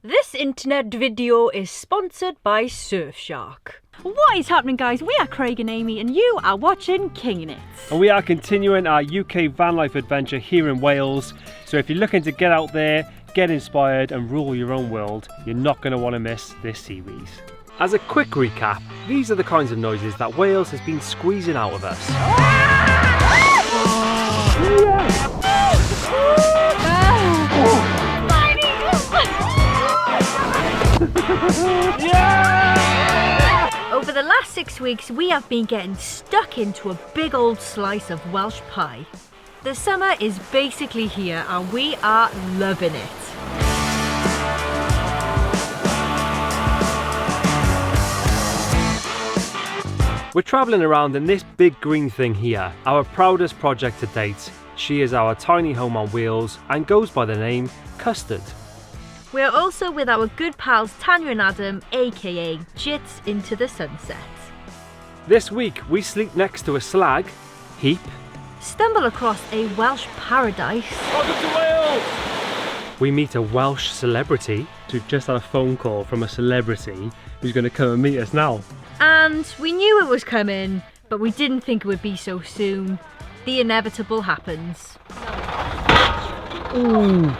This internet video is sponsored by Surfshark. What is happening, guys? We are Craig and Amy and you are watching Kinging It. And we are continuing our UK van life adventure here in Wales. So if you're looking to get out there, get inspired and rule your own world, you're not going to want to miss this series. As a quick recap, these are the kinds of noises that Wales has been squeezing out of us. Over the last 6 weeks, we have been getting stuck into a big old slice of Welsh pie. The summer is basically here and we are loving it. We're travelling around in this big green thing here, our proudest project to date. She is our tiny home on wheels and goes by the name Custard. We're also with our good pals Tanya and Adam, aka Jits into the Sunset. This week we sleep next to a slag heap, Stumble across a Welsh paradise. Welcome to Wales! We meet a Welsh celebrity. We've just had a phone call from a celebrity who's going to come and meet us now. And we knew it was coming, but we didn't think it would be so soon. The inevitable happens. Ooh.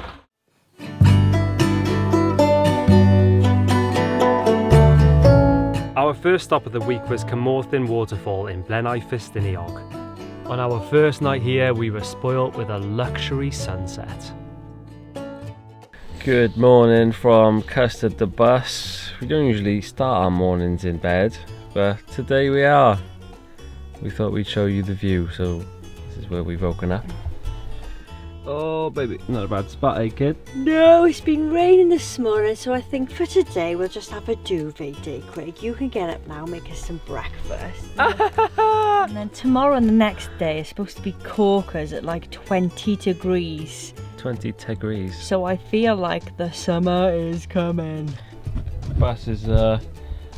Our first stop of the week was Cymorthyn Waterfall in Blaenau Ffestiniog. On our first night here, we were spoilt with a luxury sunset. Good morning from Custard the bus. We don't usually start our mornings in bed, but today we are. We thought we'd show you the view, so this is where we've woken up. Oh baby, not a bad spot, eh kid? No, it's been raining this morning, so I think for today we'll just have a duvet day, Craig. You can get up now, make us some breakfast. And then tomorrow and the next day is supposed to be corkers at like 20 degrees. 20 degrees. So I feel like the summer is coming. Bus is a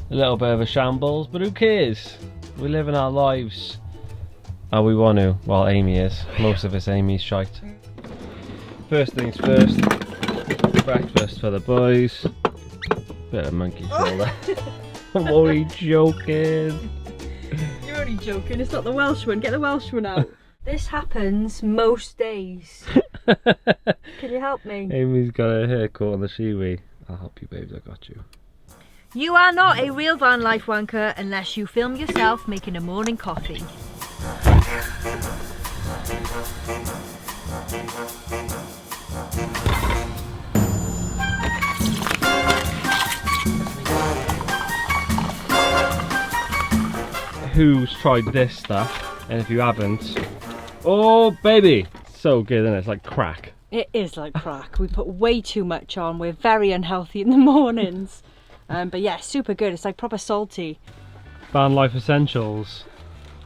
little bit of a shambles, but who cares? We're living our lives how we want to. Well, Amy is. Most of us Amy's shite. First things first, breakfast for the boys. Bit of monkey shoulder. I'm only joking. You're only joking, it's not the Welsh one. Get the Welsh one out. This happens most days. Can you help me? Amy's got her hair caught on the shiwi. I'll help you, babes, I got you. You are not a real van life wanker unless you film yourself making a morning coffee. Who's tried this stuff? And if you haven't, oh baby, so good, isn't it? It's like crack. It is like crack. We put way too much on. We're very unhealthy in the mornings. But yeah, super good. It's like proper salty. Van Life Essentials.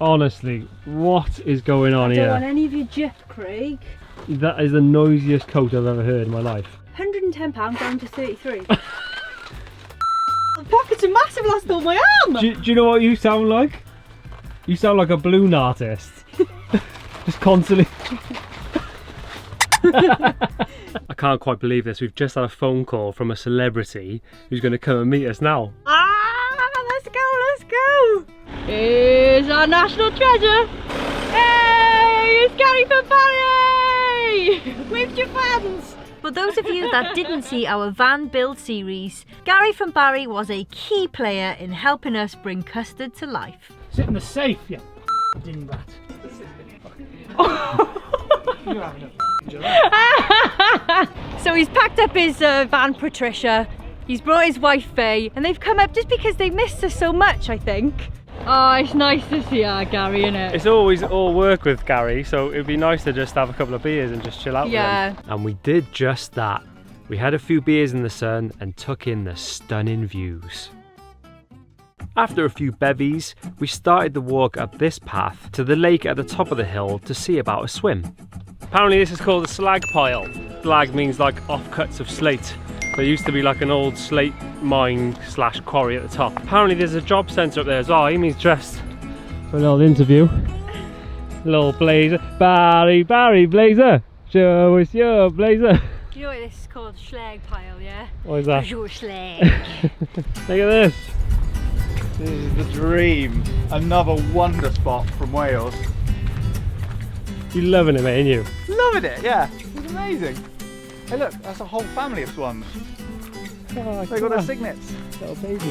Honestly, what is going on I here? don't want any of your jip, Craig. That is the noisiest coat I've ever heard in my life. £110 down to 33. The pockets are massive, I stole my arm! Do you know what you sound like? You sound like a balloon artist. Just constantly. I can't quite believe this. We've just had a phone call from a celebrity who's going to come and meet us now. Let's go, let's go! Here's our national treasure! Hey, it's Gary from Barry! Wave to your fans! For those of you that didn't see our van build series, Gary from Barry was a key player in helping us bring Custard to life. Sit in the safe, you dingbat. You're having a So he's packed up his van Patricia, he's brought his wife Faye, and they've come up just because they missed us so much, I think. Oh, it's nice to see our Gary, innit? It's always all work with Gary, so it'd be nice to just have a couple of beers and just chill out with him. And we did just that. We had a few beers in the sun and took in the stunning views. After a few bevies, we started the walk up this path to the lake at the top of the hill to see about a swim. Apparently this is called a slag pile. Slag means like offcuts of slate. There used to be like an old slate mine slash quarry at the top. Apparently there's a job centre up there as well. Amy's dressed for a little interview. Little blazer. Barry Blazer, show us your blazer. You know what this is called? Schlag pile, yeah? What is that? Your slag. Look at this. This is the dream. Another wonder spot from Wales. You're loving it, mate, ain't you? Loving it, yeah. It's amazing. Hey look, that's a whole family of swans. Oh, They got their signets. little baby.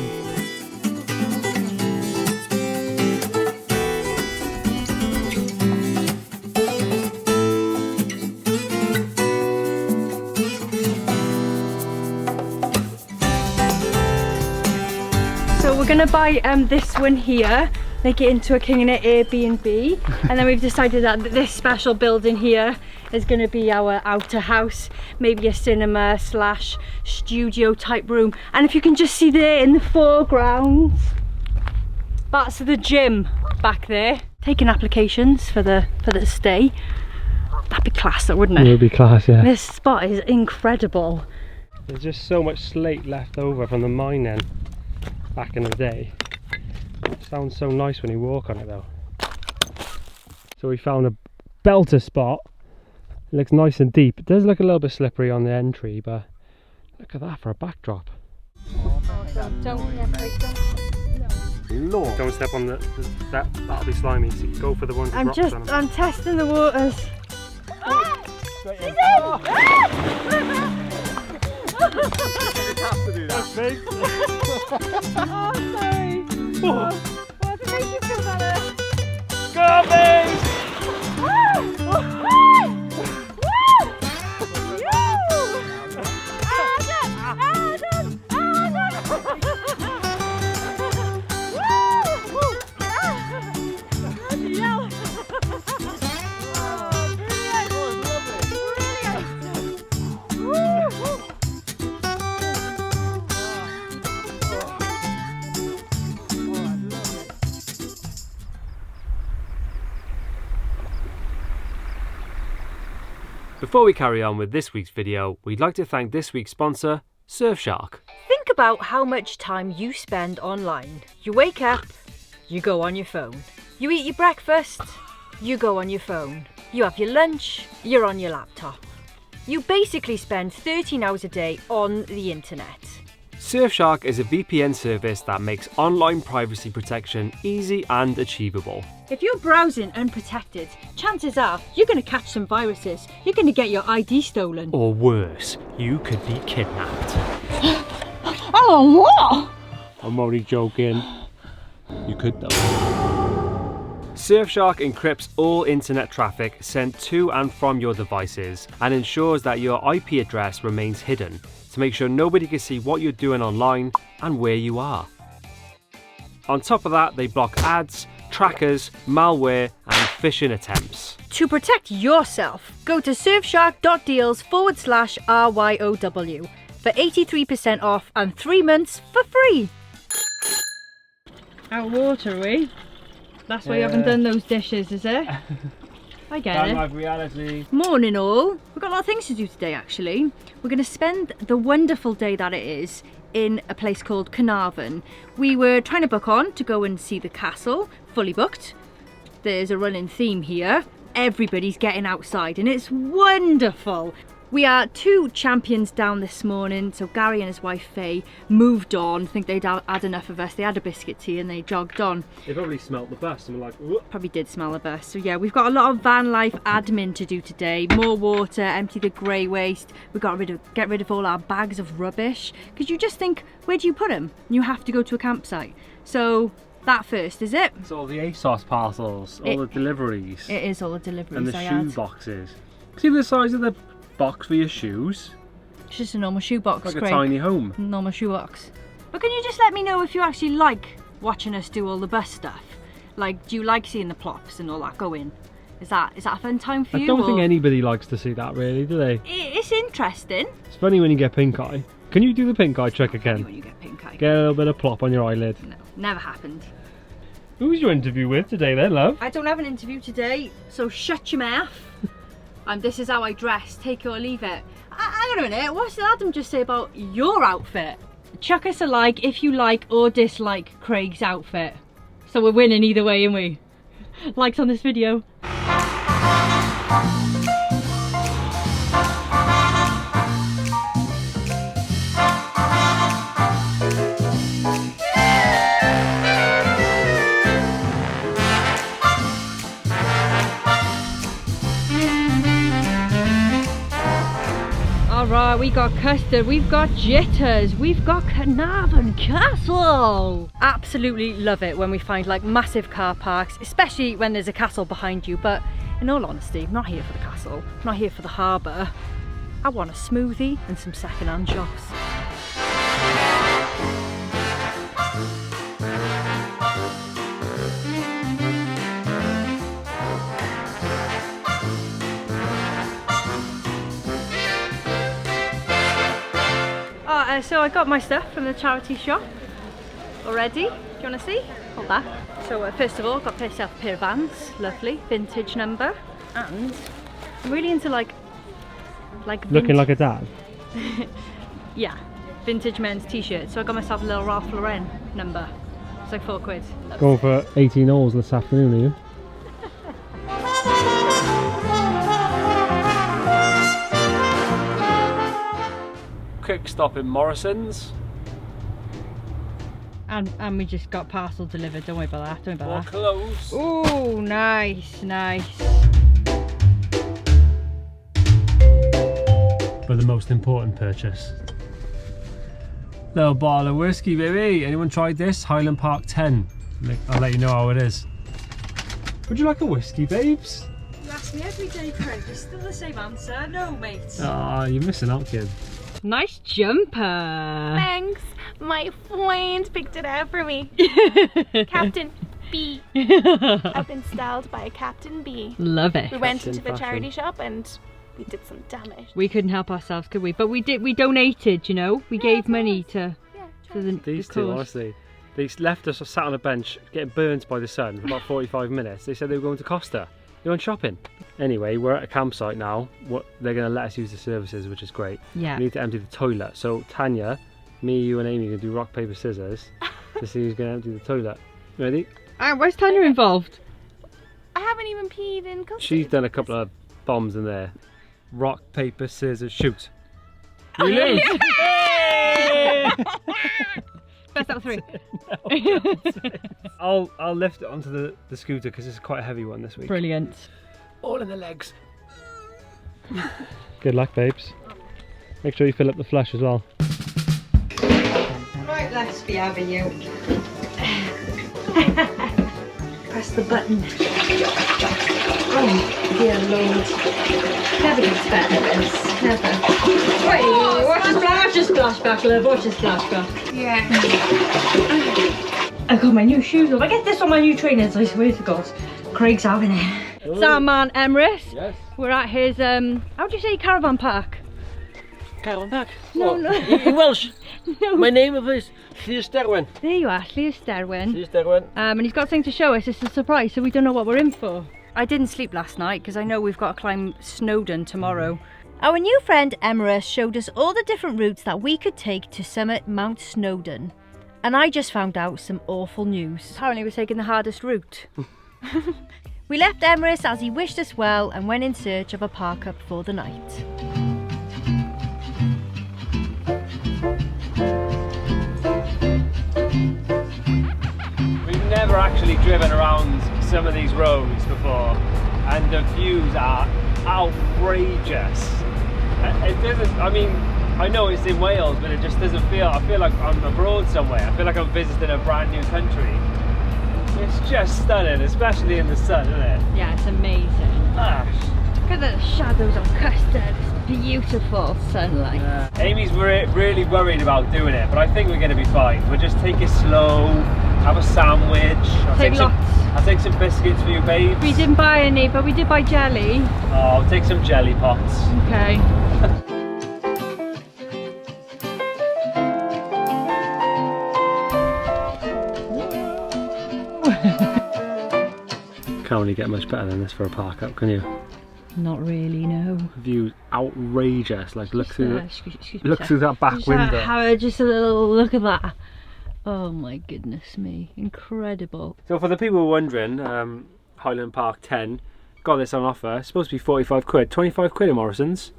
So we're gonna buy this one here, make it into a King in It Airbnb, and then we've decided that this special building here is gonna be our outer house, maybe a cinema slash studio type room. And if you can just see there in the foreground, that's the gym back there. Taking applications for the stay. That'd be class, though, wouldn't it? It would be class, yeah. This spot is incredible. There's just so much slate left over from the mine then, back in the day. It sounds so nice when you walk on it though. So we found a belter spot. It looks nice and deep. It does look a little bit slippery on the entry, but look at that for a backdrop. Lord. Don't step on that'll be slimy. So go for the ones with rocks on them. I'm testing the waters. Have to do that. Oh, sorry. What to make you feel better? Go, babe! Before we carry on with this week's video, we'd like to thank this week's sponsor, Surfshark. Think about how much time you spend online. You wake up, you go on your phone. You eat your breakfast, you go on your phone. You have your lunch, you're on your laptop. You basically spend 13 hours a day on the internet. Surfshark is a VPN service that makes online privacy protection easy and achievable. If you're browsing unprotected, chances are you're going to catch some viruses. You're going to get your ID stolen. Or worse, you could be kidnapped. Oh, what? I'm only joking. You could though. Surfshark encrypts all internet traffic sent to and from your devices and ensures that your IP address remains hidden to make sure nobody can see what you're doing online and where you are. On top of that, they block ads, trackers, malware and phishing attempts. To protect yourself, go to surfshark.deals/RYOW for 83% off and 3 months for free. Out of water, are we? That's why you haven't done those dishes, is it? I get it. Reality. Morning all. We've got a lot of things to do today actually. We're going to spend the wonderful day that it is in a place called Carnarvon. We were trying to book on to go and see the castle, fully booked. There's a running theme here. Everybody's getting outside and it's wonderful. We are 2 champions down this morning, so Gary and his wife Faye moved on. I think they'd had enough of us. They had a biscuit tea and they jogged on. They probably smelt the bus and were like, whoop. Probably did smell the bus. So yeah, we've got a lot of van life admin to do today. More water, empty the grey waste. We've got to get rid of all our bags of rubbish. Because you just think, where do you put them? You have to go to a campsite. So that first, is it? It's all the ASOS parcels, all the deliveries. It is all the deliveries. And the shoe boxes. See the size of the box for your shoes? It's just a normal shoe box, like Craig. a tiny home. Normal shoe box. But can you just let me know if you actually like watching us do all the bus stuff? Like, do you like seeing the plops and all that go in? Is that a fun time for you? I don't think anybody likes to see that really, do they? It's interesting. It's funny when you get pink eye. Can you do the pink eye trick again? When you get pink eye. Get a little bit of plop on your eyelid. No, never happened. Who was your interview with today then, love? I don't have an interview today, so shut your mouth. This is how I dress, take it or leave it. Hang on a minute, what did Adam just say about your outfit? Chuck us a like if you like or dislike Craig's outfit. So we're winning either way, aren't we? Likes on this video. we got custard, we've got jitters, we've got Carnarvon Castle. Absolutely love it when we find like massive car parks, especially when there's a castle behind you. But in all honesty, I'm not here for the castle, I'm not here for the harbour. I want a smoothie and some second-hand shops. So I got my stuff from the charity shop already. Do you want to see? Hold that. So first of all, got myself a pair of Vans, lovely, vintage number, and I'm really into like Looking like a dad. Yeah, vintage men's t-shirts. So I got myself a little Ralph Lauren number. It's like £4. Going for 18 holes this afternoon, are you? Quick stop in Morrison's. And we just got parcel delivered, don't worry about that, don't worry about that. Close. Oh, nice, nice. But the most important purchase. Little bottle of whiskey, baby. Anyone tried this? Highland Park 10. I'll let you know how it is. Would you like a whiskey, babes? You ask me every day, Craig. It's still the same answer. No, mate. Ah, you're missing out, kid. Nice jumper. Thanks. My friend picked it out for me. Captain B. I've been styled by Captain B. Love it. We went Captain into the fashion. charity shop and we did some damage. We couldn't help ourselves, could we? But we did. We donated, you know. We gave money to the These the two, cause. honestly, they left us sat on a bench getting burnt by the sun for about 45 minutes. They said they were going to Costa. They went shopping. Anyway, we're at a campsite now. They're going to let us use the services, which is great. Yeah. We need to empty the toilet. So Tanya, me, you and Amy are going to do rock, paper, scissors to see who's going to empty the toilet. Ready? Where's Tanya involved? I haven't even peed in custard. She's done a couple of bombs in there. Rock, paper, scissors, shoot. Oh, You lose. Best out of 3. I'll lift it onto the scooter because it's quite a heavy one this week. Brilliant. All in the legs. Good luck, babes. Make sure you fill up the flush as well. Right, let's be having you. Press the button. Oh, dear Lord. Never gets better than this. Never. Wait, watch the splashback, love. Watch the splashback. Yeah. I got my new shoes on. I get this on my new trainers, I swear to God. Craig's having it. It's our man Emrys. Yes. We're at his, how do you say caravan park? Caravan Park? No, no. In Welsh. No. My name is Sterwin. There you are, Leo Sterwin. Sterwin. And he's got something to show us. It's a surprise, so we don't know what we're in for. I didn't sleep last night because I know we've got to climb Snowdon tomorrow. Our new friend Emrys showed us all the different routes that we could take to summit Mount Snowdon. And I just found out some awful news. Apparently we're taking the hardest route. We left Emrys as he wished us well and went in search of a park up for the night. We've never actually driven around some of these roads before, and the views are outrageous. It doesn't, I mean, I know it's in Wales, but it just doesn't feel, I feel like I'm abroad somewhere. I feel like I'm visiting a brand new country. It's just stunning, especially in the sun, isn't it? Yeah, it's amazing. Look at the shadows on custard. It's beautiful sunlight. Amy's really worried about doing it, but I think we're going to be fine. We'll just take it slow, have a sandwich. I'll take some biscuits for you, babes. We didn't buy any, but we did buy jelly. Oh, I'll take some jelly pots. Okay. Can't really get much better than this for a park up, can you? Not really, no. View outrageous. Like look through Look through that back window. Just a little look at that. Oh my goodness me, incredible. So for the people wondering, Highland Park 10 got this on offer. It's supposed to be 45 quid, 25 quid in Morrison's.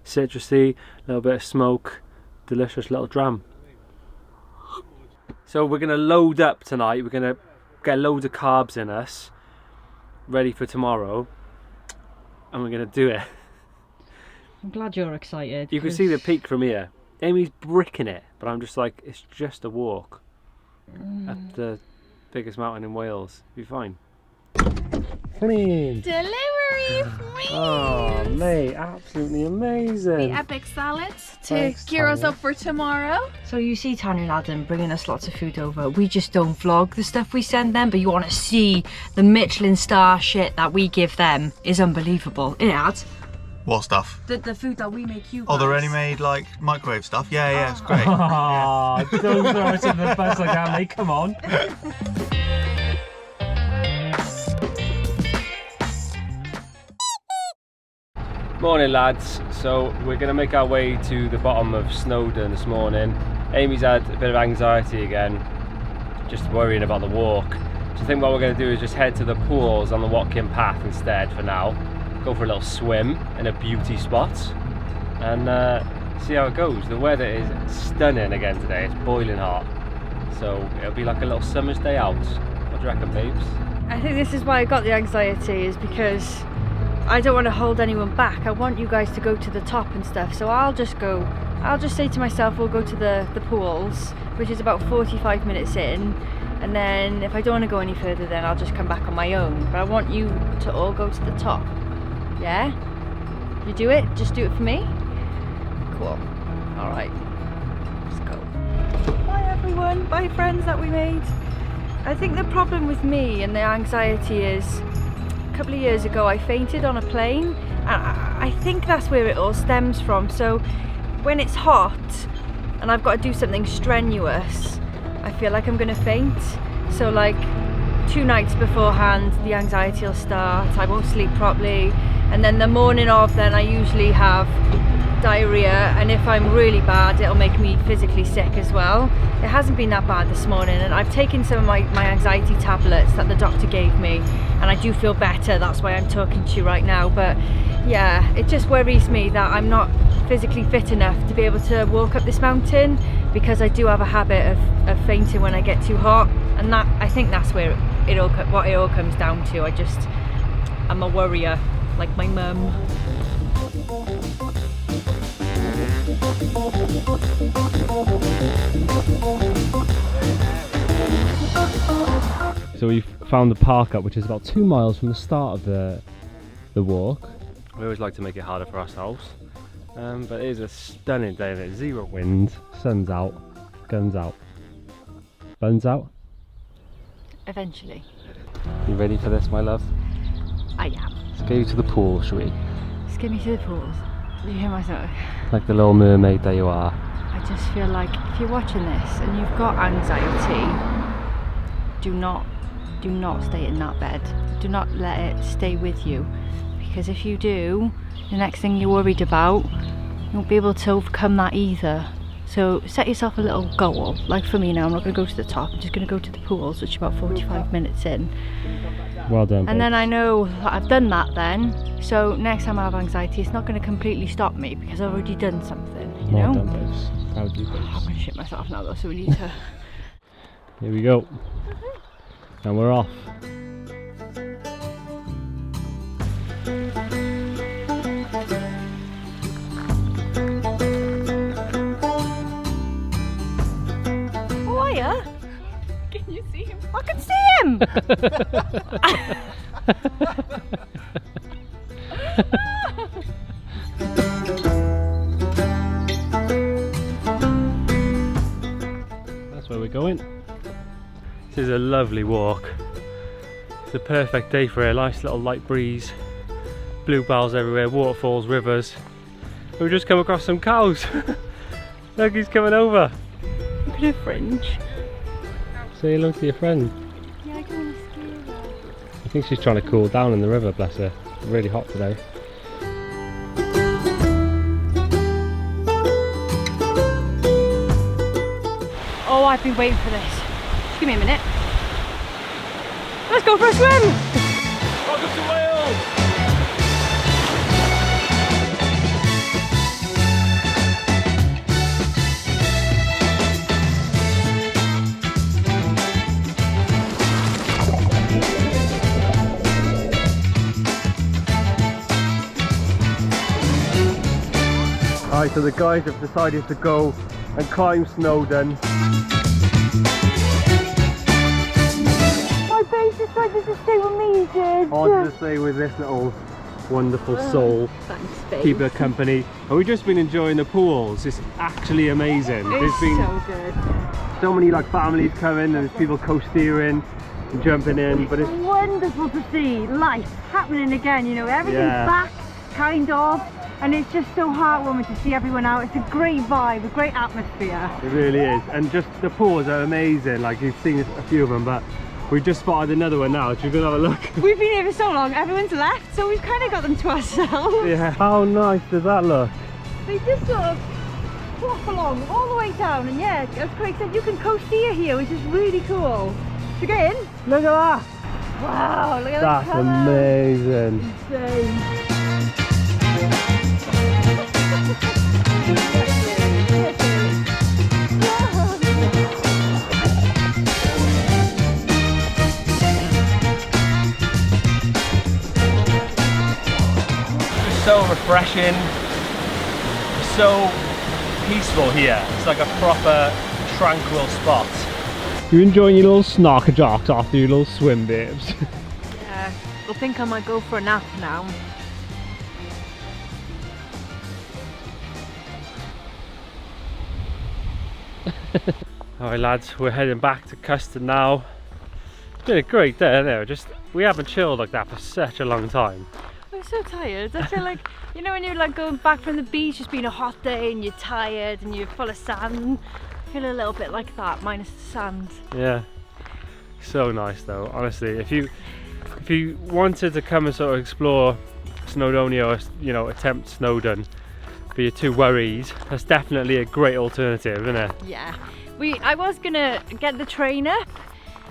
Citrusy, a little bit of smoke, delicious little dram. So we're gonna load up tonight. We're gonna get loads of carbs in us, ready for tomorrow, and we're gonna do it. I'm glad you're excited. You can see the peak from here. Amy's bricking it, but I'm just like, it's just a walk up the biggest mountain in Wales. Be fine. Clean. Delivery, Oh, mate, absolutely amazing. The epic salads to Thanks, gear us Tanya. up for tomorrow. So you see Tanya and Adam bringing us lots of food over. We just don't vlog the stuff we send them, but you want to see the Michelin star shit that we give them is unbelievable. It adds. What stuff? The food that we make you guys. Oh, the ready-made like microwave stuff. Yeah, it's great. Oh, don't throw us in the bus like that, mate. Come on. Morning, lads. So we're going to make our way to the bottom of Snowdon this morning. Amy's had a bit of anxiety again, just worrying about the walk. So I think what we're going to do is just head to the pools on the Watkin Path instead for now. Go for a little swim in a beauty spot and see how it goes. The weather is stunning again today. It's boiling hot. So it'll be like a little summer's day out. What do you reckon, babes? I think this is why I got the anxiety, is because I don't want to hold anyone back. I want you guys to go to the top and stuff. So I'll just say to myself, we'll go to the pools, which is about 45 minutes in. And then if I don't want to go any further, then I'll just come back on my own. But I want you to all go to the top. Yeah? You do it? Just do it for me? Cool. Alright. Let's go. Bye everyone. Bye friends that we made. I think the problem with me and the anxiety is, a couple of years ago I fainted on a plane, and I think that's where it all stems from. So when it's hot and I've got to do something strenuous, I feel like I'm gonna faint. So like 2 nights beforehand the anxiety will start, I won't sleep properly, and then the morning of, then I usually have diarrhea, and if I'm really bad it'll make me physically sick as well. It hasn't been that bad this morning, and I've taken some of my anxiety tablets that the doctor gave me, and I do feel better. That's why I'm talking to you right now. But yeah, it just worries me that I'm not physically fit enough to be able to walk up this mountain, because I do have a habit of fainting when I get too hot, and that, I think that's where what it all comes down to. I'm a worrier, like my mum. So we've found the park up, which is about 2 miles from the start of the walk. We always like to make it harder for ourselves, but it is a stunning day. There's 0 wind, sun's out, guns out, buns out. Eventually. You ready for this, my love? I am. Let's go to the pool, shall we? Just get me to the pools. You hear myself? Like the little mermaid that you are. I just feel like if you're watching this and you've got anxiety, do not stay in that bed. Do not let it stay with you, because if you do, the next thing you're worried about, you won't be able to overcome that either. So set yourself a little goal. Like for me now, I'm not going to go to the top, I'm just going to go to the pools, which is about 45 minutes in. Well done, And then I know that I've done that then, so next time I have anxiety, it's not going to completely stop me, because I've already done something, you know? Well done, babes. Proud of you, babes. I'm going to shit myself now though, so we need to... Here we go. And we're off. Oh, are ya? Can you see him? I can see him! That's where we're going. This is a lovely walk. It's a perfect day for a nice little light breeze. Bluebells everywhere, waterfalls, rivers. We've just come across some cows. Look, he's coming over. Look at her fringe. Say hello to your friend. Yeah, I can see her. I think she's trying to cool down in the river, bless her. It's really hot today. Oh, I've been waiting for this. Just give me a minute. Let's go for a swim! Welcome to Wales! Right, so the guys have decided to go and climb Snowdon. My base decided to stay with me, did. Hard to stay with this little wonderful soul. Thanks, babe. Keep her company. And we've just been enjoying the pools. It's actually amazing. There's been so good. so many like families coming, and there's people co-steering and jumping in. But it's wonderful to see life happening again. You know, everything's back, kind of. And it's just so heartwarming to see everyone out. It's a great vibe, a great atmosphere. It really is. And just the pools are amazing. Like you've seen a few of them, but we've just spotted another one now. Should we go have a look? We've been here for so long, everyone's left, so we've kind of got them to ourselves. Yeah. How nice does that look? They just sort of plop along all the way down, and yeah, as Craig said, you can co-steer here, which is really cool. Should we get in? Look at that! Wow, look at That's the colours. amazing. Insane. So refreshing, so peaceful here. It's like a proper tranquil spot. You enjoying your little snarker jocks after your little swim, babes? Yeah, I think I might go for a nap now. Alright lads, we're heading back to Custard now. It's been a great day, isn't it? We haven't chilled like that for such a long time. I'm so tired. I feel like, you know when you're like going back from the beach, it's been a hot day and you're tired and you're full of sand. I feel a little bit like that, minus the sand. Yeah. So nice though, honestly. If you wanted to come and sort of explore Snowdonia or, you know, attempt Snowdon, but you're too worried, that's definitely a great alternative, isn't it? Yeah. I was gonna get the train up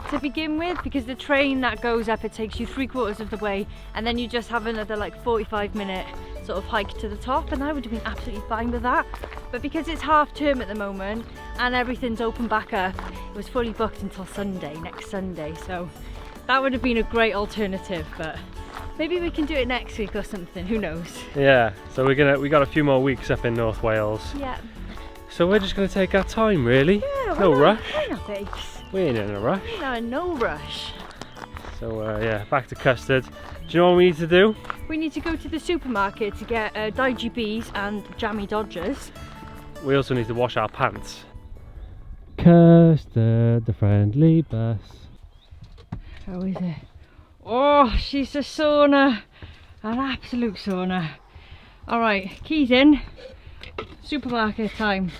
to begin with, because the train that goes up, it takes you 3/4 of the way, and then you just have another like 45-minute sort of hike to the top, and I would have been absolutely fine with that. But because it's half term at the moment and everything's open back up, it was fully booked until Sunday, next Sunday, so that would have been a great alternative. But maybe we can do it next week or something, who knows. Yeah, so we got a few more weeks up in North Wales. Yeah. So we're just gonna take our time, really. Yeah, No rush. Why not, babes? We ain't in a rush. No rush. So yeah, back to Custard. Do you know what we need to do? We need to go to the supermarket to get Digi Bees and Jammy Dodgers. We also need to wash our pants. Custard, the friendly bus. How is it? Oh, she's a sauna. An absolute sauna. Alright, keys in. Supermarket time.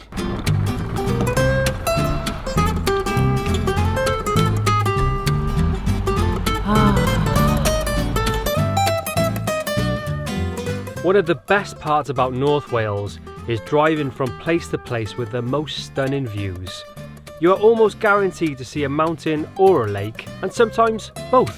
One of the best parts about North Wales is driving from place to place with the most stunning views. You are almost guaranteed to see a mountain or a lake, and sometimes both.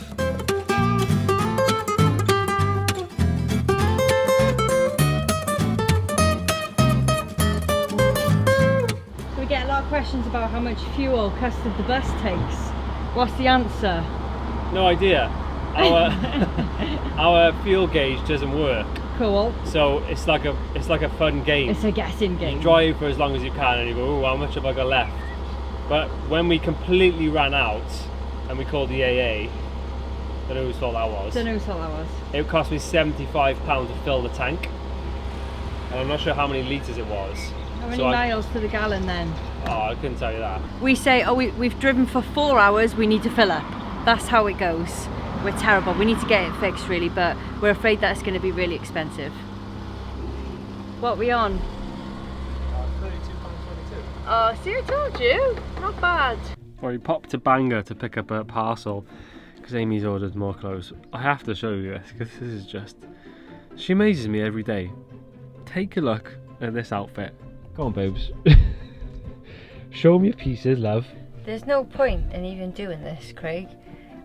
So we get a lot of questions about how much fuel Custard the bus takes. What's the answer? No idea. Our fuel gauge doesn't work. Cool. So it's like a fun game. It's a guessing game. You drive for as long as you can and you go, oh, how much have I got left? But when we completely ran out and we called the AA, don't know whose fault that was. Don't know whose fault that was. It cost me £75 to fill the tank. And I'm not sure how many litres it was. How many miles to the gallon then? Oh, I couldn't tell you that. We say, oh, we've driven for 4 hours, we need to fill up. That's how it goes. We're terrible. We need to get it fixed really, but we're afraid that it's going to be really expensive. What are we on? £32.22. Oh, see, I told you. Not bad. Well, we popped to Bangor to pick up a parcel because Amy's ordered more clothes. I have to show you this because this is just... She amazes me every day. Take a look at this outfit. Go on, babes. Show me your pieces, love. There's no point in even doing this, Craig.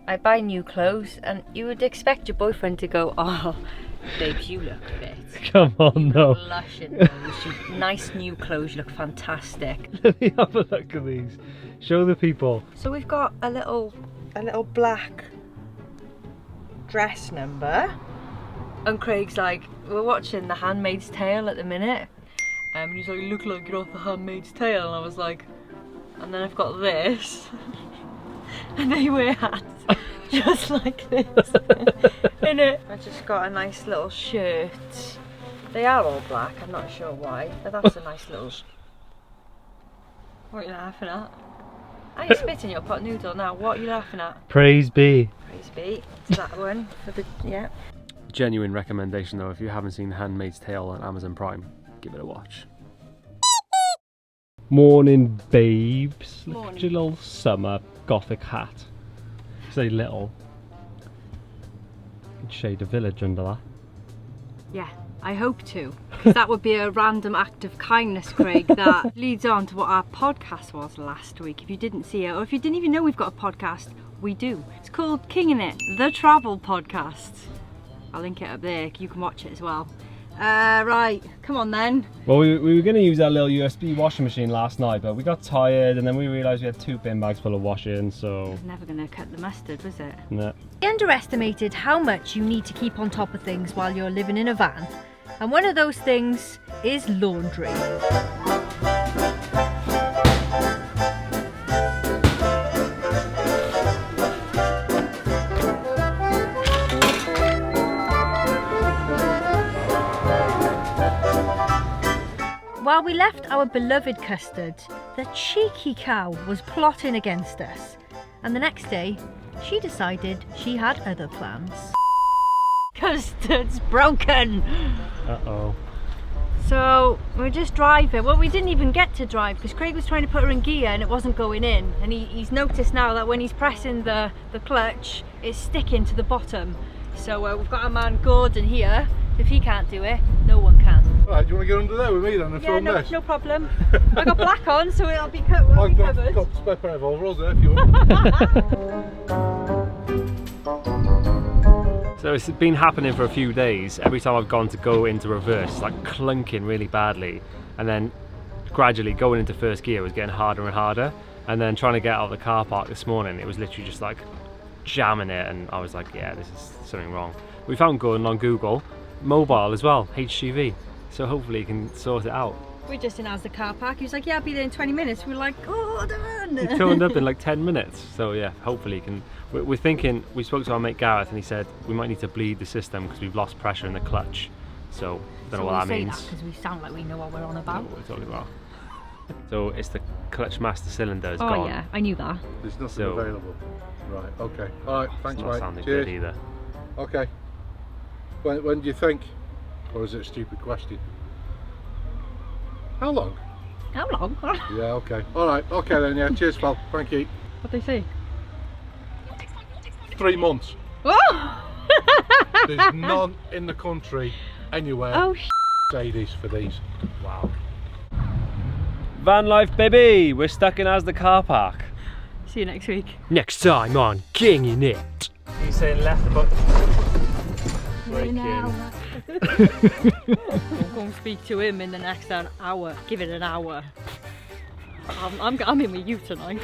I buy new clothes and you would expect your boyfriend to go, oh, babes, you look fit. Come on, no. Lush in those. Nice new clothes, you look fantastic. Let me have a look at these. Show the people. So we've got a little black dress number. And Craig's like, we're watching the Handmaid's Tale at the minute. And he's like, you look like you're off the Handmaid's Tale. And I was like, and then I've got this. And they wear hats just like this. Innit? I just got a nice little shirt. They are all black, I'm not sure why, but that's a nice little... What are you laughing at? I ain't spitting your pot noodle now, what are you laughing at? Praise be. Praise be. It's that one for the, yeah. Genuine recommendation though, if you haven't seen Handmaid's Tale on Amazon Prime, give it a watch. Morning babes. Look at your little summer gothic hat. Say little. You could shade a village under that. Yeah, I hope to. Because that would be a random act of kindness, Craig, that leads on to what our podcast was last week. If you didn't see it, or if you didn't even know we've got a podcast, we do. It's called Kingin' It, the travel podcast. I'll link it up there, you can watch it as well. Right, come on then. Well, we were going to use our little USB washing machine last night, but we got tired and then we realised we had 2 bin bags full of washing, so... Never going to cut the mustard, was it? Nah. I underestimated how much you need to keep on top of things while you're living in a van. And one of those things is laundry. While we left our beloved Custard, the cheeky cow was plotting against us. And the next day, she decided she had other plans. Custard's broken! Uh-oh. So we're just driving. Well, we didn't even get to drive because Craig was trying to put her in gear and it wasn't going in. And he's noticed now that when he's pressing the clutch, it's sticking to the bottom. So we've got our man Gordon here. If he can't do it, no one can. Alright, do you want to get under there with me then and film this? No problem. I got black on, so it'll be covered. I've got a spare pair of overalls there if you want. So it's been happening for a few days. Every time I've gone to go into reverse, it's like clunking really badly. And then gradually going into first gear was getting harder and harder. And then trying to get out of the car park this morning, it was literally just like jamming it. And I was like, yeah, this is something wrong. We found Gordon on Google, mobile as well, HGV. So hopefully he can sort it out. We're just in Asda car park. He was like, yeah, I'll be there in 20 minutes. We're like, Gordon! He turned up in like 10 minutes. So yeah, hopefully he can. We're thinking, we spoke to our mate Gareth and he said we might need to bleed the system because we've lost pressure in the clutch. So don't know what that means. Because we sound like we know what we're on I about. don't know what we're talking about. So it's the clutch master cylinder is gone. Oh yeah, I knew that. There's nothing So- available. Right, okay. Alright, thanks It's not mate. sounding Cheers. good either. Okay. When do you think? Or is it a stupid question? How long? How long? Yeah, okay. Alright, okay then, yeah. Cheers, pal. Thank you. What'd they say? 3 months. Oh! There's none in the country anywhere. Oh, Mercedes for these. Wow. Vanlife, baby! We're stuck in Asda car park. see you next week. Next time on Kingin' It. You saying left, but Breaking. We'll go and speak to him in the next hour. Give it an hour. I'm in with you tonight.